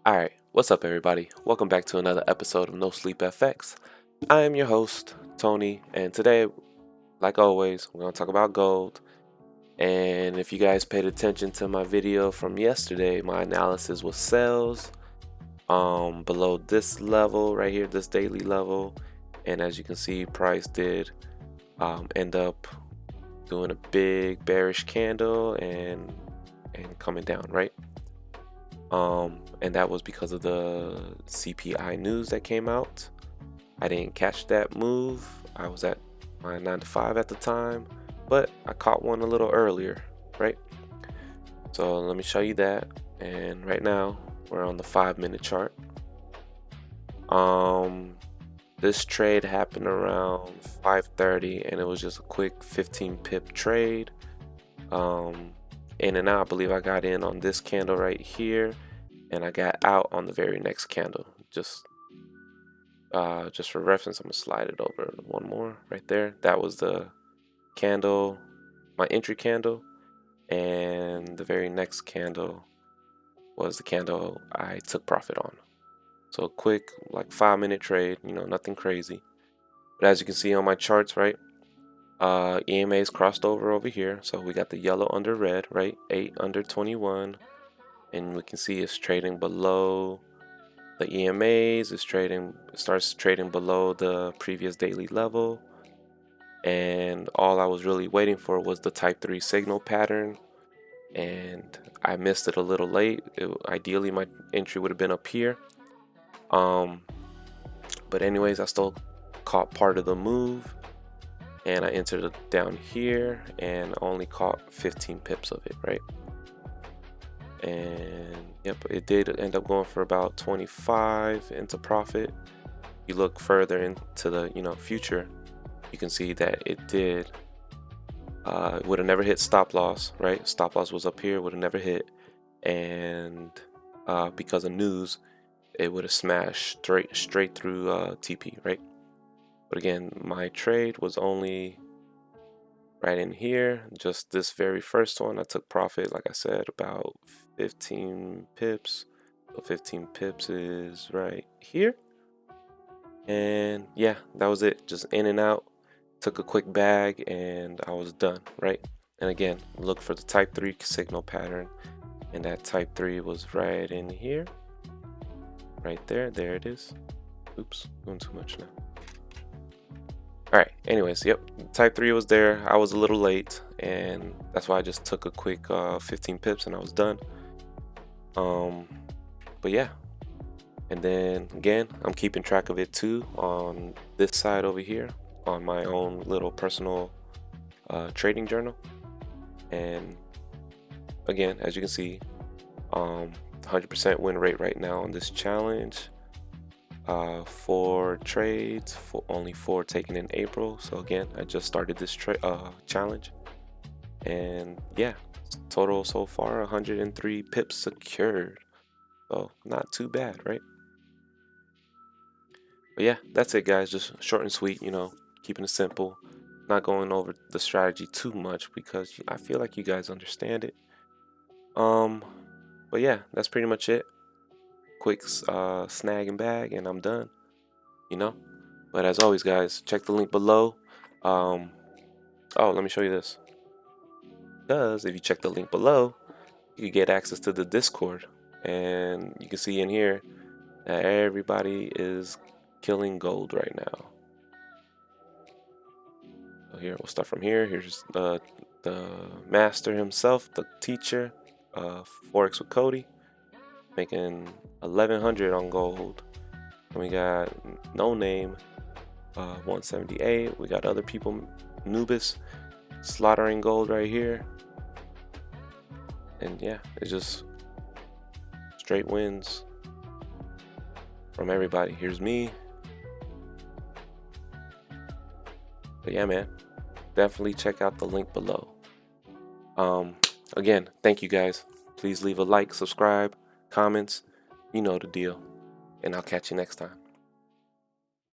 Alright, what's up everybody? Welcome back to another episode of No Sleep FX. I am your host, Tony, and today, like always, we're going to talk about gold. And if you guys paid attention to my video from yesterday, my analysis was sells below this level right here, this daily level. And as you can see, price did end up doing a big bearish candle and coming down, right? And that was because of the CPI news that came out. I didn't catch that move. I was at my 9 to 5 at the time, but I caught one a little earlier, right? So let me show you that. And right now we're on the 5-minute chart. This trade happened around 5:30 and it was just a quick 15 pip trade. In and out. I believe I got in on this candle right here, and I got out on the very next candle. Just for reference, I'm gonna slide it over one more right there. That was the candle, my entry candle, and the very next candle was the candle I took profit on. So a quick, like 5-minute trade, nothing crazy. But as you can see on my charts, right, EMA's crossed over here. So we got the yellow under red, right, 8 under 21. And we can see it's trading below the EMAs. It starts trading below the previous daily level. And all I was really waiting for was the type 3 signal pattern. And I missed it a little late. Ideally, my entry would have been up here. But anyways, I still caught part of the move. And I entered it down here and only caught 15 pips of it, right? And yep, it did end up going for about 25 into profit. You look further into the future, you can see that it did would have never hit stop loss, right? Stop loss was up here, would have never hit, and because of news, it would have smashed straight through TP, right? But again, my trade was only right in here, just this very first one. I took profit, like I said, about 15 pips. So 15 pips is right here. And yeah, that was it. Just in and out. Took a quick bag and I was done, right? And again, look for the type 3 signal pattern. And that type 3 was right in here. Right there. There it is. Oops, doing too much now. Alright, anyways, yep, type 3 was there. I was a little late, and that's why I just took a quick 15 pips and I was done. But yeah, and then again, I'm keeping track of it too on this side over here on my own little personal trading journal. And again, as you can see, 100% win rate right now on this challenge. 4 trades, only 4 taken in April. So again, I just started this challenge, and yeah, total so far 103 pips secured. So not too bad, right? But yeah, that's it guys, just short and sweet, keeping it simple, not going over the strategy too much because I feel like you guys understand it. But yeah, that's pretty much it. Quick snag and bag and I'm done, but as always guys, check the link below. Oh, let me show you this, because if you check the link below, you can get access to the Discord, and you can see in here that everybody is killing gold right now. So here, we'll start from here. Here's the master himself, the teacher, forex with Cody, making 1100 on gold. And we got no name, 178. We got other people, Nubis, slaughtering gold right here. And yeah, it's just straight wins from everybody. Here's me. But yeah, man, definitely check out the link below. Again, thank you guys. Please leave a like, subscribe, comments. You know the deal. And I'll catch you next time.